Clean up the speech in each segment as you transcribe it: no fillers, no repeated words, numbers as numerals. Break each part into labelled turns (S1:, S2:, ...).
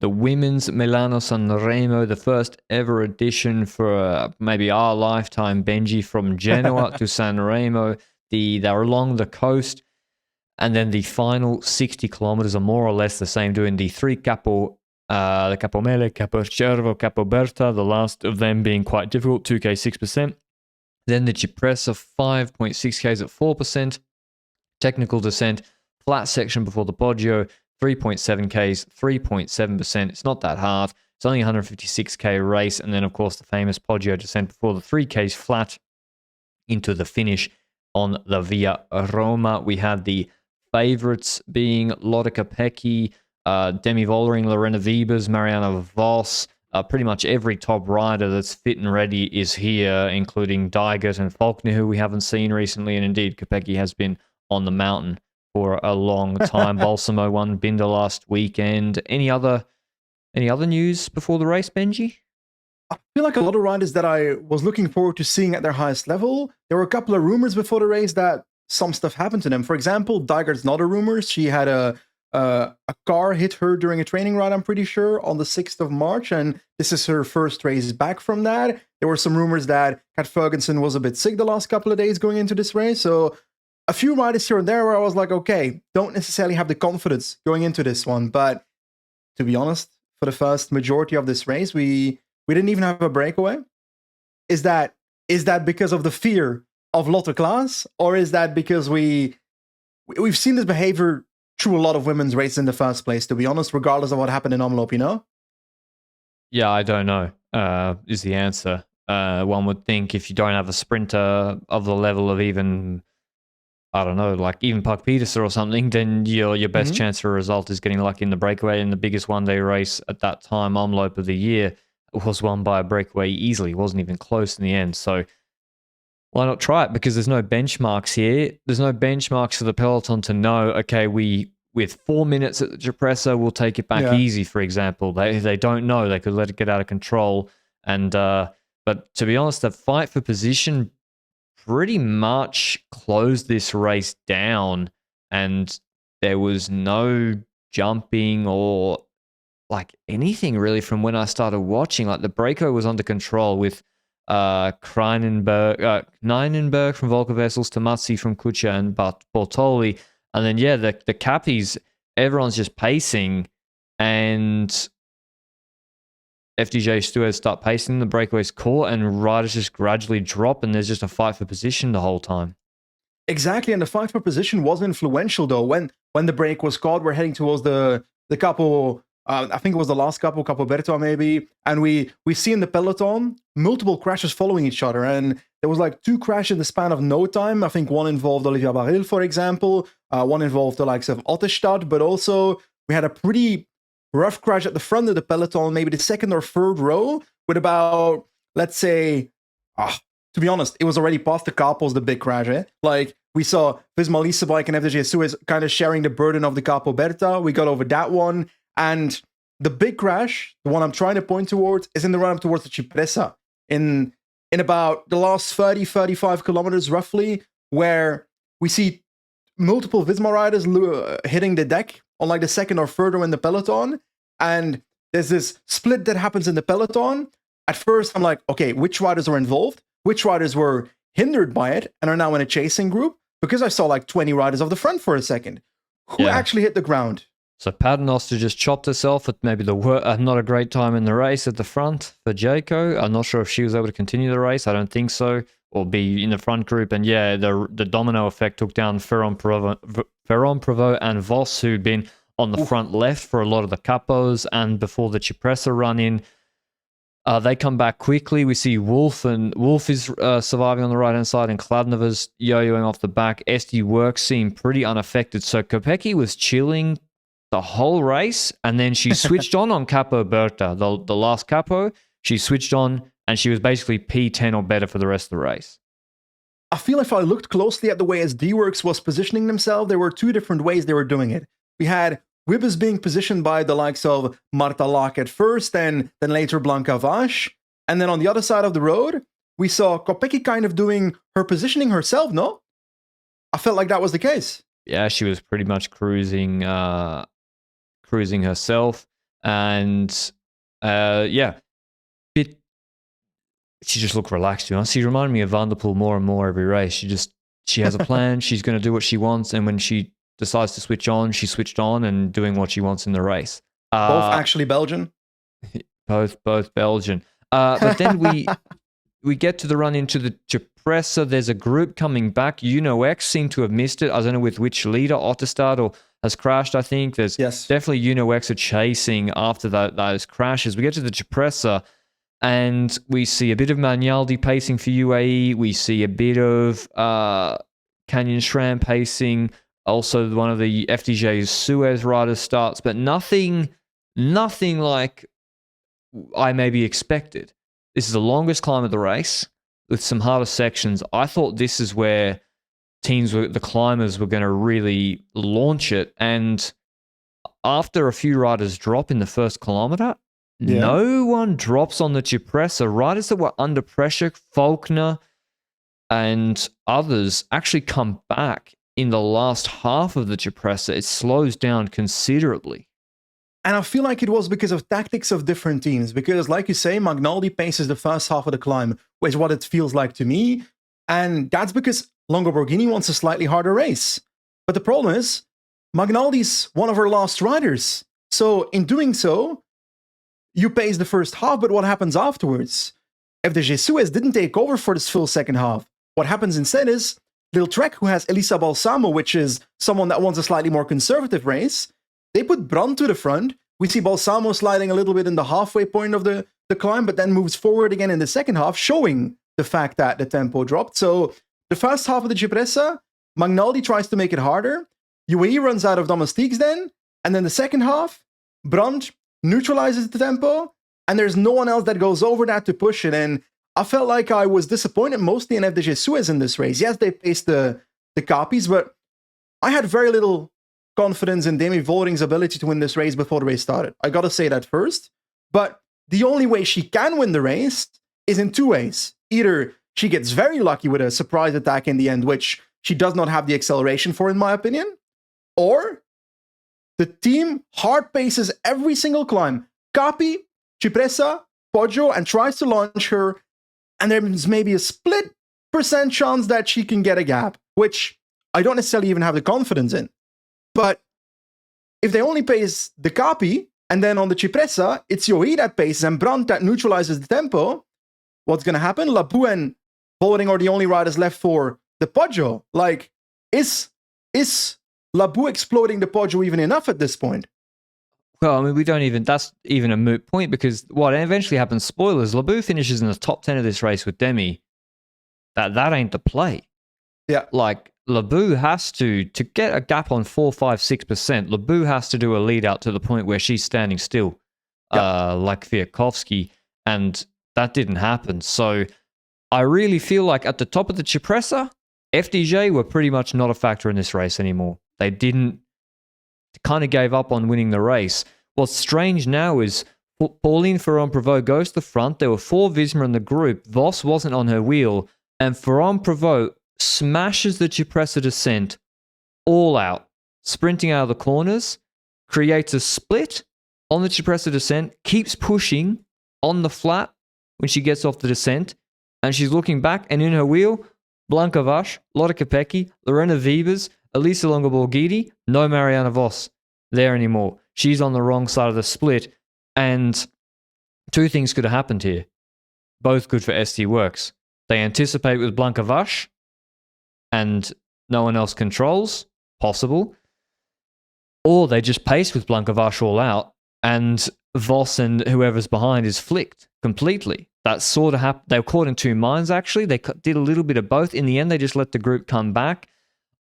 S1: the women's Milano-Sanremo, the first ever edition for maybe our lifetime, Benji, from Genoa to Sanremo. They're along the coast. And then the final 60 kilometers are more or less the same, doing the three the Capomele, Capocervo, Capoberta, the last of them being quite difficult, 2K 6%. Then the Cipressa, 5.6Ks at 4%. Technical descent, flat section before the Poggio, 3.7Ks, 3.7%. It's not that hard. It's only a 156K race. And then, of course, the famous Poggio descent before the 3Ks flat into the finish on the Via Roma. We had the favorites being Lotte Kopecky, Demi Vollering, Lorena Wiebes, Mariana Voss. Pretty much every top rider that's fit and ready is here, including Dygert and Faulkner, who we haven't seen recently. And indeed, Kopecky has been on the mountain for a long time. Balsamo won Binder last weekend. Any other news before the race, Benji?
S2: I feel like a lot of riders that I was looking forward to seeing at their highest level, there were a couple of rumors before the race that some stuff happened to them. For example, Dygert's not a rumor. She had a car hit her during a training ride, I'm pretty sure, on the 6th of March, and this is her first race back from that. There were some rumors that Kat Ferguson was a bit sick the last couple of days going into this race, so a few riders here and there where I was like, okay, don't necessarily have the confidence going into this one, but to be honest, for the first majority of this race, we didn't even have a breakaway. Is that because of the fear of Lotte Klaas, or is that because we've seen this behavior through a lot of women's races in the first place, to be honest, regardless of what happened in Omloop, you know?
S1: Yeah, I don't know, is the answer. One would think if you don't have a sprinter of the level of even, I don't know, like even Puck Peterson or something, then your best chance for a result is getting lucky in the breakaway. And the biggest one-day race at that time, Omloop of the year, was won by a breakaway easily. It wasn't even close in the end. So why not try it? Because there's no benchmarks here. There's no benchmarks for the peloton to know, okay, with 4 minutes at the Cipressa, we'll take it back easy, for example. They don't know. They could let it get out of control. And but to be honest, the fight for position pretty much closed this race down, and there was no jumping or like anything really from when I started watching. Like the breako was under control with Nijnenberg from Volker Vessels, Tomazzi from Kucha and Bortoli. And then, the Cappies, everyone's just pacing, and FDJ Stuart start pacing, the breakaway's caught, and riders just gradually drop, and there's just a fight for position the whole time.
S2: Exactly, and the fight for position was influential, though. When the break was caught, we're heading towards the couple, I think it was the last couple Berto maybe, and we see in the peloton multiple crashes following each other, and there was like 2 crashes in the span of no time. I think one involved Olivia Barril, for example, one involved the likes of Ottestad, but also we had a pretty rough crash at the front of the peloton, maybe the 2nd or 3rd row, with about, let's say, to be honest, it was already past the Capos, the big crash, eh? Like, we saw Visma Leasebike and FDJ Suez kind of sharing the burden of the Capo Berta. We got over that one. And the big crash, the one I'm trying to point towards, is in the run-up towards the Cipressa. In about the last 30, 35 kilometers, roughly, where we see multiple Visma riders hitting the deck on like the 2nd or 3rd row in the peloton. And there's this split that happens in the peloton. At first, I'm like, okay, which riders are involved? Which riders were hindered by it and are now in a chasing group? Because I saw like 20 riders off the front for a second. Who actually hit the ground?
S1: So Paternoster just chopped herself at maybe not a great time in the race at the front for Jayco. I'm not sure if she was able to continue the race. I don't think so. Or be in the front group. And the domino effect took down Ferron Provo and Voss, who'd been on the front left for a lot of the Capos and before the Cipressa run in. They come back quickly. We see Wolf is surviving on the right-hand side, and Kladnova's yo-yoing off the back. SD Works seemed pretty unaffected. So Kopecky was chilling the whole race, and then she switched on Capo Berta, the last Capo. She switched on, and she was basically P10 or better for the rest of the race.
S2: I feel if I looked closely at the way SD Works was positioning themselves, there were 2 different ways they were doing it. We had Wibbes being positioned by the likes of Marta Laak at first, and then later Blanca Vash. And then on the other side of the road, we saw Kopecky kind of doing her positioning herself, no? I felt like that was the case.
S1: Yeah, she was pretty much cruising herself. And yeah, she just looked relaxed, to be honest. She reminded me of Van der Poel more and more every race. She has a plan. She's going to do what she wants, and when she decides to switch on, she switched on and doing what she wants in the race.
S2: Both actually Belgian.
S1: Both Belgian. But then we get to the run into the Cipressa. There's a group coming back. X seem to have missed it. I don't know with which leader, Otterstad, or has crashed, I think. There's definitely X are chasing after those crashes. We get to the Cipressa, and we see a bit of Magnaldi pacing for UAE. We see a bit of Canyon Schramm pacing. Also, one of the FDJ's Suez riders starts, but nothing like I maybe expected. This is the longest climb of the race with some harder sections. I thought this is where the climbers were going to really launch it. And after a few riders drop in the first kilometer, no one drops on the Cipressa. Riders that were under pressure, Faulkner and others, actually come back in the last half of the Cipressa. It slows down considerably.
S2: And I feel like it was because of tactics of different teams. Because, like you say, Magnaldi paces the first half of the climb, which is what it feels like to me. And that's because Longo Borghini wants a slightly harder race. But the problem is, Magnaldi's one of our last riders. So, in doing so, you pace the first half, but what happens afterwards? FDJ Suez didn't take over for this full second half. What happens instead is, Lil Trek, who has Elisa Balsamo, which is someone that wants a slightly more conservative race, they put Brand to the front. We see Balsamo sliding a little bit in the halfway point of the climb, but then moves forward again in the second half, showing the fact that the tempo dropped. So the first half of the Cipressa, Magnaldi tries to make it harder. UAE runs out of domestiques then. And then the second half, Brand neutralizes the tempo. And there's no one else that goes over that to push it. And I felt like I was disappointed mostly in FDJ Suez in this race. Yes, they paced the copies, but I had very little confidence in Demi Vollring's ability to win this race before the race started. I gotta say that first. But the only way she can win the race is in two ways. Either she gets very lucky with a surprise attack in the end, which she does not have the acceleration for, in my opinion, or the team hard paces every single climb. Capi, Cipressa, Poggio, and tries to launch her, and there's maybe a split % chance that she can get a gap, which I don't necessarily even have the confidence in. But if they only pace the Capi, and then on the Cipressa, it's UAE that paces and Brand that neutralizes the tempo, what's going to happen? Labou and Vollering are the only riders left for the Poggio. Like, is Labou exploding the Poggio even enough at this point?
S1: Well, I mean, that's even a moot point, because what eventually happens, spoilers, Labou finishes in the top 10 of this race with Demi. That ain't the play.
S2: Yeah.
S1: Like, Labou has to get a gap on 4, 5, 6%, Labou has to do a lead out to the point where she's standing still, like Kwiatkowski, and that didn't happen. So I really feel like at the top of the Cipressa, FDJ were pretty much not a factor in this race anymore. They kind of gave up on winning the race. What's strange now is Pauline Ferrand-Prévot goes to the front. There were 4 Visma in the group. Vos wasn't on her wheel, and Ferrand-Prévot smashes the Cipressa descent all out, sprinting out of the corners, creates a split on the Cipressa descent, keeps pushing on the flat when she gets off the descent, and she's looking back, and in her wheel, Blanka Vash, Lotte Kopecky, Lorena Wiebes, Elisa Longo Borghini, no Marianne Vos there anymore. She's on the wrong side of the split, and 2 things could have happened here. Both good for ST Works. They anticipate with Blanka Vash, and no one else controls, possible. Or they just pace with Blanka Vash all out, and Vos and whoever's behind is flicked completely. That sort of happened. They were caught in 2 minds, actually. They did a little bit of both. In the end, they just let the group come back.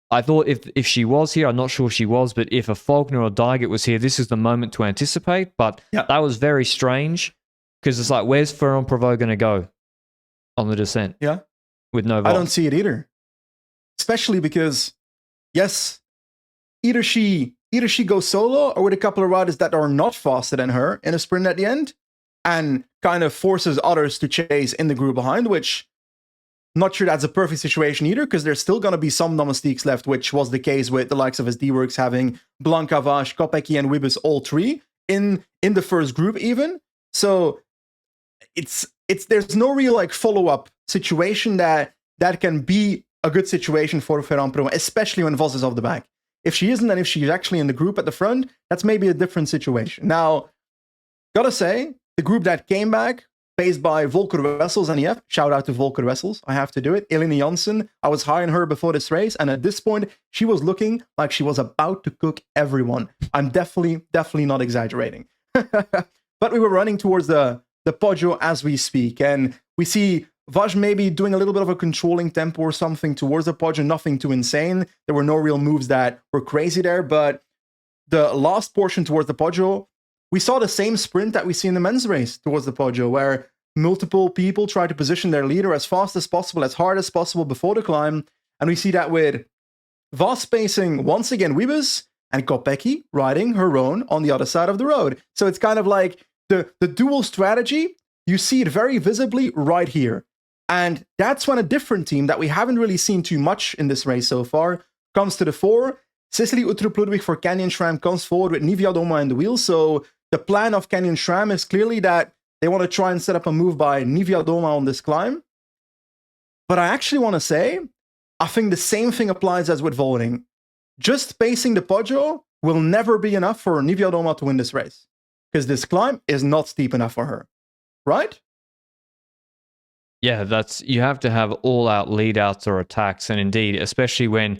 S1: I thought if she was here, I'm not sure she was, but if a Faulkner or Dygert was here, this is the moment to anticipate. But that was very strange, because it's like, where's Ferrand-Prévot going to go on the descent?
S2: Yeah.
S1: With no Vos?
S2: I don't see it either. Especially because, yes, either she goes solo or with a couple of riders that are not faster than her in a sprint at the end, and kind of forces others to chase in the group behind, which not sure that's a perfect situation either, because there's still going to be some domestiques left, which was the case with the likes of SD Works having Blanka Vash, Kopecky, and Wiebes all 3 in the first group even. So it's there's no real like follow-up situation that can be a good situation for Ferran Broe, especially when Vos is off the back. If she isn't, and if she's actually in the group at the front, that's maybe a different situation. Now, gotta say, the group that came back, paced by Volker Wessels and EF, shout out to Volker Wessels, I have to do it, Eline Janssen, I was high on her before this race, and at this point, she was looking like she was about to cook everyone. I'm definitely not exaggerating. But we were running towards the Poggio as we speak, and we see Vaj maybe doing a little bit of a controlling tempo or something towards the Poggio, nothing too insane. There were no real moves that were crazy there, but the last portion towards the Poggio, we saw the same sprint that we see in the men's race towards the Poggio, where multiple people try to position their leader as fast as possible, as hard as possible before the climb, and we see that with Vos pacing once again Wiebes, and Kopecky riding her own on the other side of the road. So it's kind of like the dual strategy, you see it very visibly right here. And that's when a different team that we haven't really seen too much in this race so far comes to the fore. Cicely Uttrup-Ludwig for Canyon SRAM comes forward with Nivea Doma in the wheel. So the plan of Canyon SRAM is clearly that they want to try and set up a move by Nivea Doma on this climb. But I actually want to say, I think the same thing applies as with Vollering. Just pacing the Poggio will never be enough for Nivea Doma to win this race, because this climb is not steep enough for her, right?
S1: Yeah, you have to have all-out lead-outs or attacks, and indeed, especially when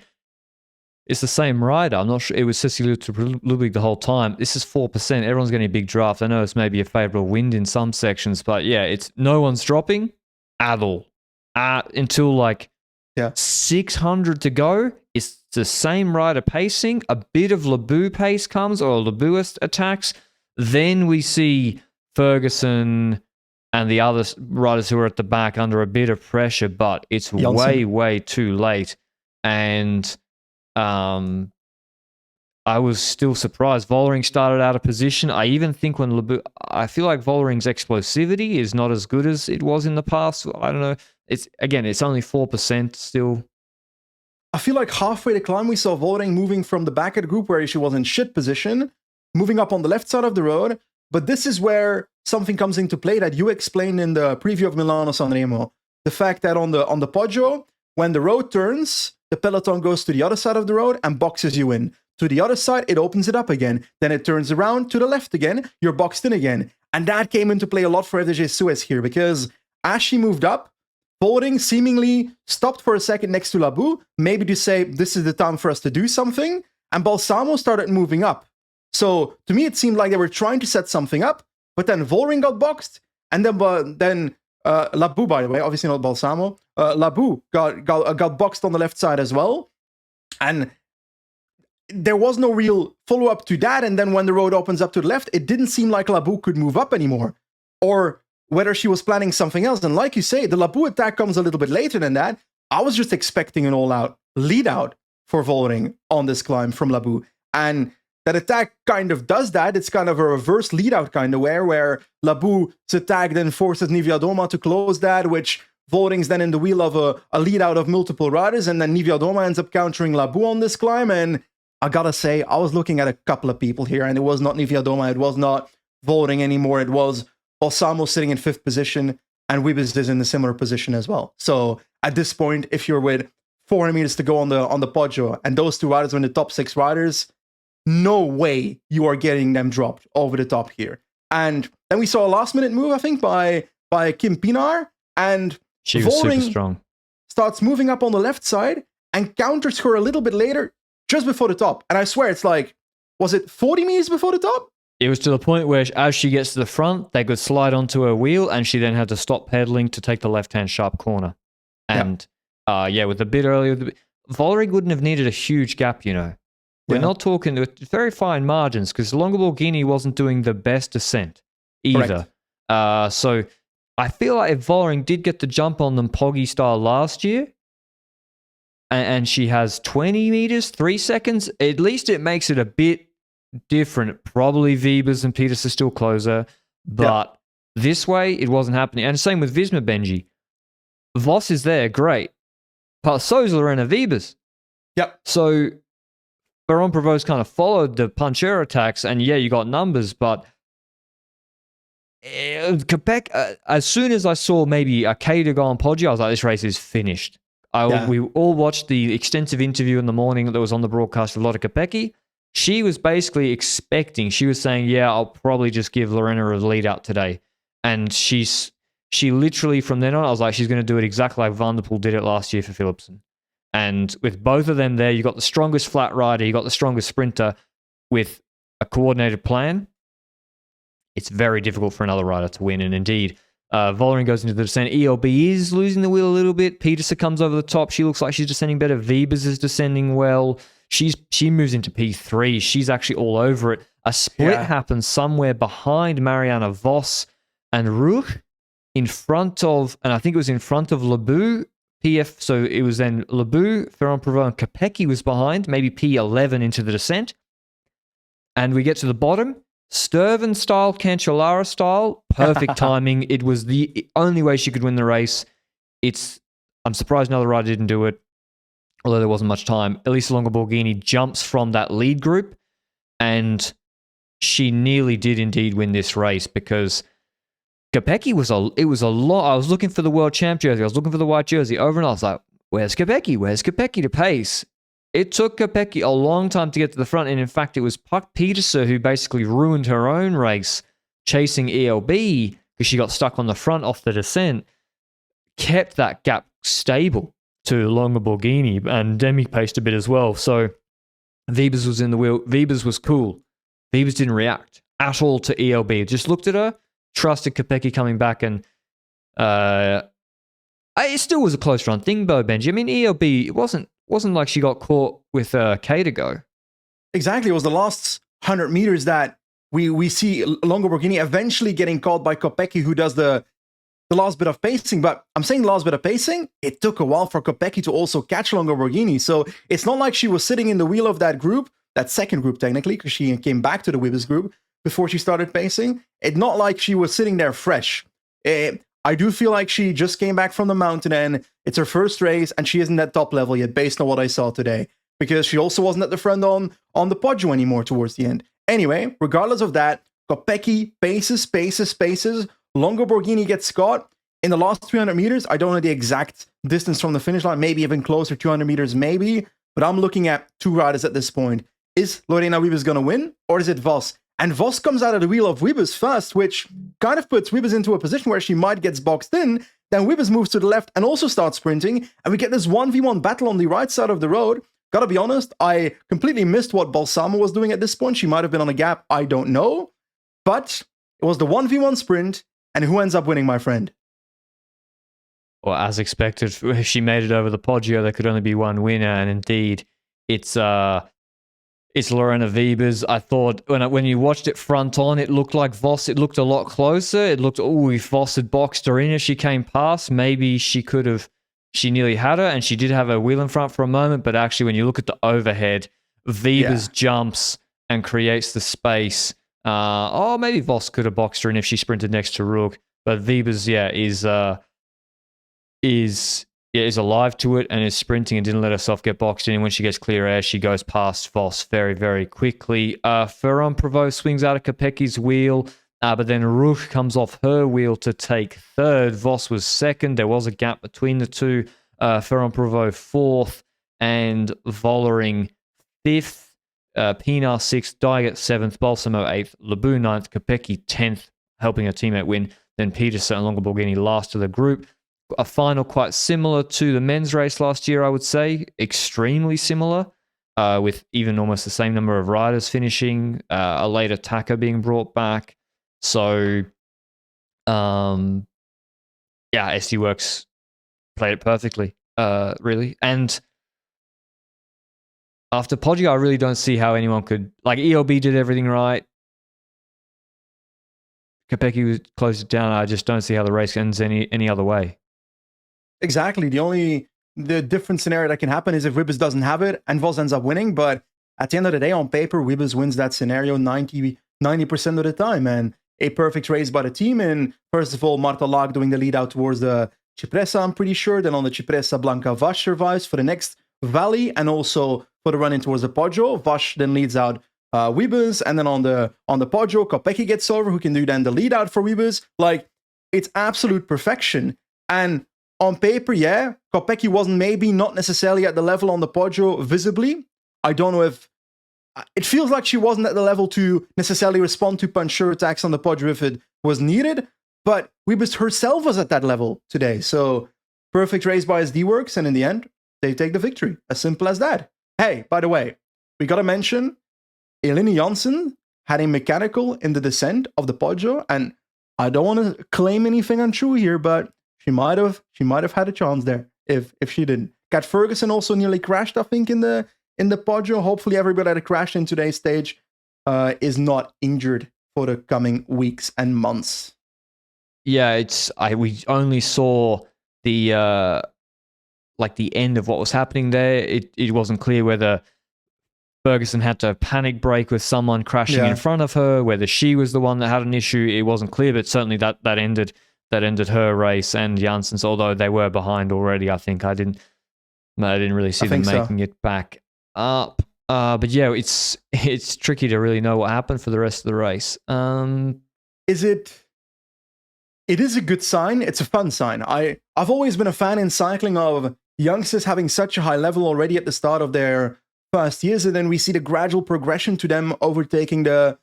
S1: it's the same rider. I'm not sure, it was Cicely Ludwig the whole time. This is 4%. Everyone's getting a big draft. I know it's maybe a favorable wind in some sections, but yeah, it's no one's dropping at all. Until like 600 to go, it's the same rider pacing. A bit of Labou pace comes, or Labouist attacks. Then we see Ferguson and the other riders who are at the back under a bit of pressure, but it's way too late. And I was still surprised. Vollering started out of position. I even think when Labou, I feel like Vollering's explosivity is not as good as it was in the past. I don't know. It's only 4% still.
S2: I feel like halfway the climb, we saw Vollering moving from the back of the group where she was in shit position, moving up on the left side of the road. But this is where something comes into play that you explained in the preview of Milano-Sanremo. The fact that on the Poggio, when the road turns, the peloton goes to the other side of the road and boxes you in. To the other side, it opens it up again. Then it turns around to the left again, you're boxed in again. And that came into play a lot for FDJ Suez here, because as she moved up, Vollering seemingly stopped for a second next to Labou, maybe to say, this is the time for us to do something, and Balsamo started moving up. So to me, it seemed like they were trying to set something up, but then Vollering got boxed, and then Labou, by the way, obviously not Balsamo, Labou got boxed on the left side as well, and there was no real follow-up to that. And then when the road opens up to the left, it didn't seem like Labou could move up anymore, or whether she was planning something else. And like you say, the Labou attack comes a little bit later than that. I was just expecting an all-out lead-out for Vollering on this climb from Labou, and that attack kind of does that. It's kind of a reverse lead-out kind of where Labou's attack then forces Nivea Doma to close that, which Vollering's then in the wheel of a lead-out of multiple riders, and then Nivea Doma ends up countering Labou on this climb. And I gotta say, I was looking at a couple of people here, and it was not Nivea Doma, it was not Vollering anymore, it was Balsamo sitting in 5th position, and Wiebes is in a similar position as well. So at this point, if you're with 400 meters to go on the Poggio, and those two riders are in the top 6 riders, no way you are getting them dropped over the top here. And then we saw a last-minute move, I think, by Kim Pinar, and
S1: she was super strong.
S2: Starts moving up on the left side and counters her a little bit later, just before the top. And I swear, it's like, was it 40 meters before the top?
S1: It was to the point where as she gets to the front, they could slide onto her wheel, and she then had to stop pedaling to take the left-hand sharp corner. And with a bit earlier, Vollering wouldn't have needed a huge gap, you know. We're not talking with very fine margins, because Longaborghini wasn't doing the best descent either. So I feel like if Vollering did get the jump on them Poggy style last year, and she has 20 meters, 3 seconds, at least it makes it a bit different. Probably Wiebes and Peters are still closer, but this way it wasn't happening. And same with Visma Benji. Vos is there, great. But so's Lorena Wiebes.
S2: Yep.
S1: So Ferron Prevost kind of followed the puncher attacks, and yeah, you got numbers, but Quebec, as soon as I saw maybe a K to go on Poggi, I was like, this race is finished. We all watched the extensive interview in the morning that was on the broadcast with Lotte Kopecky. She was basically expecting, she was saying, yeah, I'll probably just give Lorena a lead out today. And she literally, from then on, I was like, she's going to do it exactly like Van der Poel did it last year for Philipsen. And with both of them there, you got the strongest flat rider, you got the strongest sprinter with a coordinated plan. It's very difficult for another rider to win. And indeed, Vollering goes into the descent. ELB is losing the wheel a little bit. Peterson comes over the top. She looks like she's descending better. Wiebes is descending well. She moves into P3. She's actually all over it. A split happens somewhere behind Marianne Vos and Ruch in front of, and I think it was in front of Lebu, PF. So it was then Lebu, Ferron Prevost, and Kopecky was behind, maybe P11 into the descent. And we get to the bottom. Sturven style, Cancellara style, perfect timing. It was the only way she could win the race. I'm surprised another rider didn't do it, although there wasn't much time. Elisa Longo-Borghini jumps from that lead group, and she nearly did indeed win this race because Kopecky was a lot. I was looking for the world champ jersey. I was looking for the white jersey over, and I was like, where's Kopecky? Where's Kopecky to pace? It took Kopecky a long time to get to the front, and in fact, it was Puck Peterson who basically ruined her own race chasing ELB because she got stuck on the front off the descent, kept that gap stable to Longo-Borghini, and Demi paced a bit as well. So Wiebes was in the wheel. Wiebes was cool. Wiebes didn't react at all to ELB. Just looked at her, trusted Kopecky coming back, and it still was a close run thing, though, Benji. I mean, ELB, it wasn't like she got caught with K to go.
S2: Exactly. It was the last 100 meters that we see Longo-Borghini eventually getting caught by Kopecky, who does the last bit of pacing. But I'm saying the last bit of pacing, it took a while for Kopecky to also catch Longo-Borghini. So it's not like she was sitting in the wheel of that group, that second group technically, because she came back to the Wiebes group before she started pacing. It's not like she was sitting there fresh. I do feel like she just came back from the mountain and it's her first race and she isn't at top level yet based on what I saw today, because she also wasn't at the front on the Poggio anymore towards the end. Anyway, regardless of that, Kopecky paces. Longo-Borghini gets caught in the last 300 meters. I don't know the exact distance from the finish line, maybe even closer, 200 meters maybe, but I'm looking at two riders at this point. Is Lorena Wiebes going to win or is it Vos? And Vos comes out of the wheel of Wiebes first, which kind of puts Wiebes into a position where she might get boxed in. Then Wiebes moves to the left and also starts sprinting. And we get this 1v1 battle on the right side of the road. Gotta be honest, I completely missed what Balsamo was doing at this point. She might have been on a gap, I don't know. But it was the 1v1 sprint. And who ends up winning, my friend?
S1: Well, as expected, if she made it over the Poggio, there could only be one winner. And indeed, it's Lorena Wiebes. I thought when you watched it front on, it looked like Vos. It looked a lot closer. It looked, if Vos had boxed her in as she came past, maybe she nearly had her, and she did have her wheel in front for a moment. But actually, when you look at the overhead, Wiebes jumps and creates the space. Maybe Vos could have boxed her in if she sprinted next to Rook. But Wiebes, is alive to it and is sprinting and didn't let herself get boxed in. And when she gets clear air, she goes past Vos very, very quickly. Ferron Prevost swings out of Kopecky's wheel, but then Ruch comes off her wheel to take third. Vos was second. There was a gap between the two. Ferron Prevost fourth and Vollering fifth. Pinar sixth, Daiget seventh, Balsamo eighth, Lebu ninth, Kopecky 10th, helping her teammate win. Then Peterson and Longo-Borghini last of the group. A final quite similar to the men's race last year, I would say. Extremely similar, with even almost the same number of riders finishing, a late attacker being brought back. So, SD Works played it perfectly, really. And after Poggio, I really don't see how anyone could... Like, ELB did everything right. Kopecky closed it down. I just don't see how the race ends any other way.
S2: Exactly. The different scenario that can happen is if Wiebes doesn't have it and Vos ends up winning. But at the end of the day, on paper, Wiebes wins that scenario 90% of the time. And a perfect race by the team. And first of all, Marta Laag doing the lead out towards the Cipressa, I'm pretty sure. Then on the Cipressa, Blanca Vash survives for the next Valley and also for the run in towards the Poggio. Vash then leads out Wiebes, and then on the Poggio, Kopecky gets over, who can do then the lead out for Wiebes. Like, it's absolute perfection. And on paper, yeah, Kopecky wasn't maybe not necessarily at the level on the Poggio visibly. I don't know if it feels like she wasn't at the level to necessarily respond to puncher attacks on the Poggio if it was needed, but Wiebes herself was at that level today. So perfect race by SD Works, and in the end, they take the victory. As simple as that. Hey, by the way, we gotta mention Eline Janssen had a mechanical in the descent of the Poggio, and I don't want to claim anything untrue here, but she might have had a chance there if she didn't. Kat Ferguson also nearly crashed, I think, in the Poggio. Hopefully everybody that crashed in today's stage is not injured for the coming weeks and months.
S1: Yeah, we only saw the the end of what was happening there. It wasn't clear whether Ferguson had to panic brake with someone crashing in front of her, whether she was the one that had an issue. It wasn't clear, but certainly that ended her race and Janssen's, although they were behind already. I think I didn't really see them making it back up. But yeah, it's tricky to really know what happened for the rest of the race.
S2: It is a good sign. It's a fun sign. I've always been a fan in cycling of youngsters having such a high level already at the start of their first years, and then we see the gradual progression to them overtaking the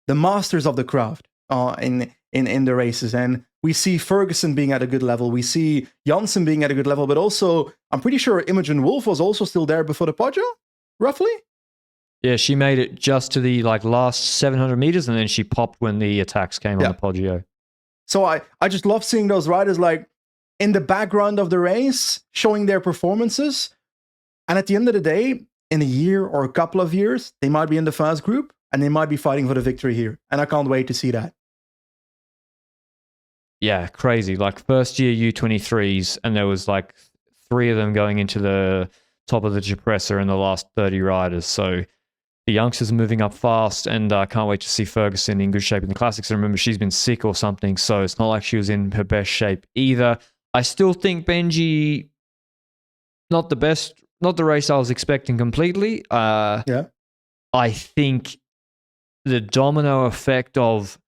S2: masters of the craft in the races. And we see Ferguson being at a good level. We see Janssen being at a good level, but also I'm pretty sure Imogen Wolf was also still there before the Poggio, roughly.
S1: Yeah, she made it just to the last 700 meters, and then she popped when the attacks came on the Poggio.
S2: So I just love seeing those riders in the background of the race, showing their performances. And at the end of the day, in a year or a couple of years, they might be in the first group and they might be fighting for the victory here. And I can't wait to see that. Yeah,
S1: crazy. First year U23s, and there was 3 of them going into the top of the Cipressa in the last 30 riders. So the youngsters are moving up fast, and I can't wait to see Ferguson in good shape in the classics. And remember, she's been sick or something, so it's not like she was in her best shape either. I still think Benji, not the race I was expecting completely.
S2: Yeah.
S1: I think the domino effect of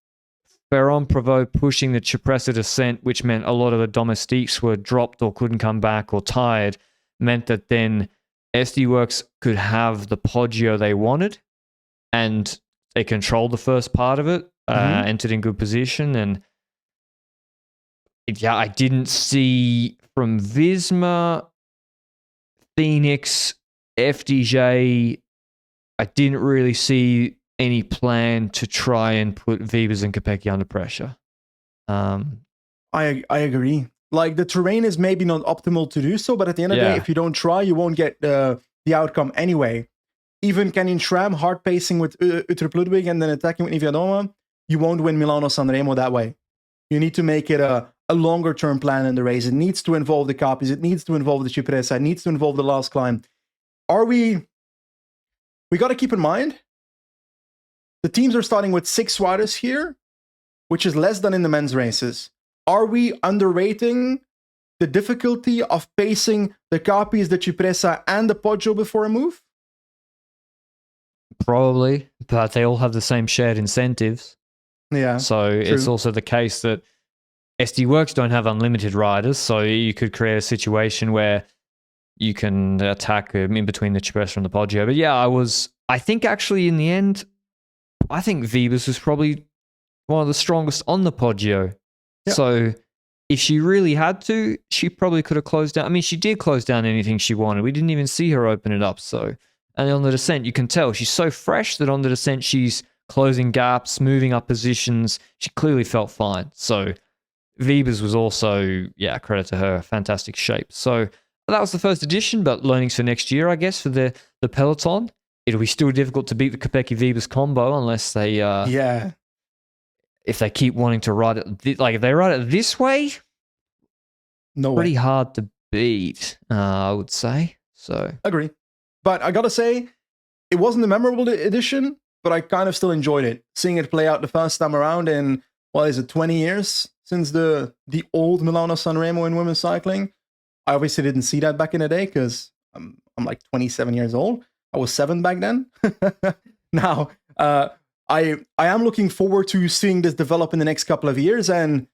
S1: Ferron-Prévot pushing the Cipressa descent, which meant a lot of the domestiques were dropped or couldn't come back or tired, meant that then SD Works could have the Poggio they wanted, and they controlled the first part of it, entered in good position, and I didn't see from Visma, Phoenix, FDJ, I didn't really see any plan to try and put Wiebes and Kopecky under pressure.
S2: I agree. The terrain is maybe not optimal to do so, but at the end of the day, if you don't try, you won't get the outcome anyway. Even Canyon Schramm hard pacing with Utrecht Ludwig and then attacking with Niviadoma, you won't win Milano-Sanremo that way. You need to make it a longer term plan in the race. It needs to involve the copies. It needs to involve the Cipressa. It needs to involve the last climb. We got to keep in mind, the teams are starting with 6 riders here, which is less than in the men's races. Are we underrating the difficulty of pacing the copies, the Cipressa, and the Poggio before a move?
S1: Probably, but they all have the same shared incentives.
S2: Yeah.
S1: So true. It's also the case that SD Works don't have unlimited riders, so you could create a situation where you can attack in between the Cipressa and the Poggio. But yeah, I think actually in the end, I think Wiebes was probably one of the strongest on the Poggio. Yep. So if she really had to, she probably could have closed down. I mean, she did close down anything she wanted. We didn't even see her open it up. So, and on the descent, you can tell she's so fresh that on the descent, she's closing gaps, moving up positions. She clearly felt fine. So Wiebes was also, credit to her, fantastic shape. So that was the first edition, but learnings for next year, I guess, for the peloton. It'll be still difficult to beat the Kopecky-Wiebes combo unless they... If they keep wanting to ride it, if they ride it this way, pretty hard to beat, I would say. So
S2: agree. But I gotta say, it wasn't a memorable edition, but I kind of still enjoyed it. Seeing it play out the first time around in, 20 years since the old Milano-Sanremo in women's cycling. I obviously didn't see that back in the day because I'm like 27 years old. I was 7 back then. Now, I am looking forward to seeing this develop in the next couple of years and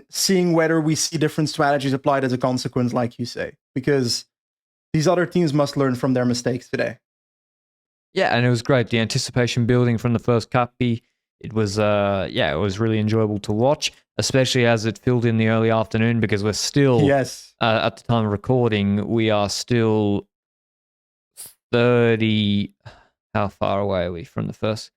S2: seeing whether we see different strategies applied as a consequence, like you say, because these other teams must learn from their mistakes today.
S1: Yeah, and it was great. The anticipation building from the first Cuppy, it was it was really enjoyable to watch, especially as it filled in the early afternoon, because we're still,
S2: Yes,
S1: at the time of recording, we are still 30, how far away are we from the first?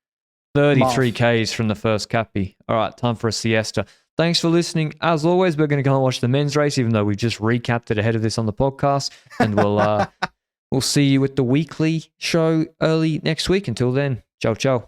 S1: 33 Ks from the first Cuppy. All right, time for a siesta. Thanks for listening. As always, we're going to go and watch the men's race, even though we've just recapped it ahead of this on the podcast, and we'll see you with the weekly show early next week. Until then, ciao, ciao.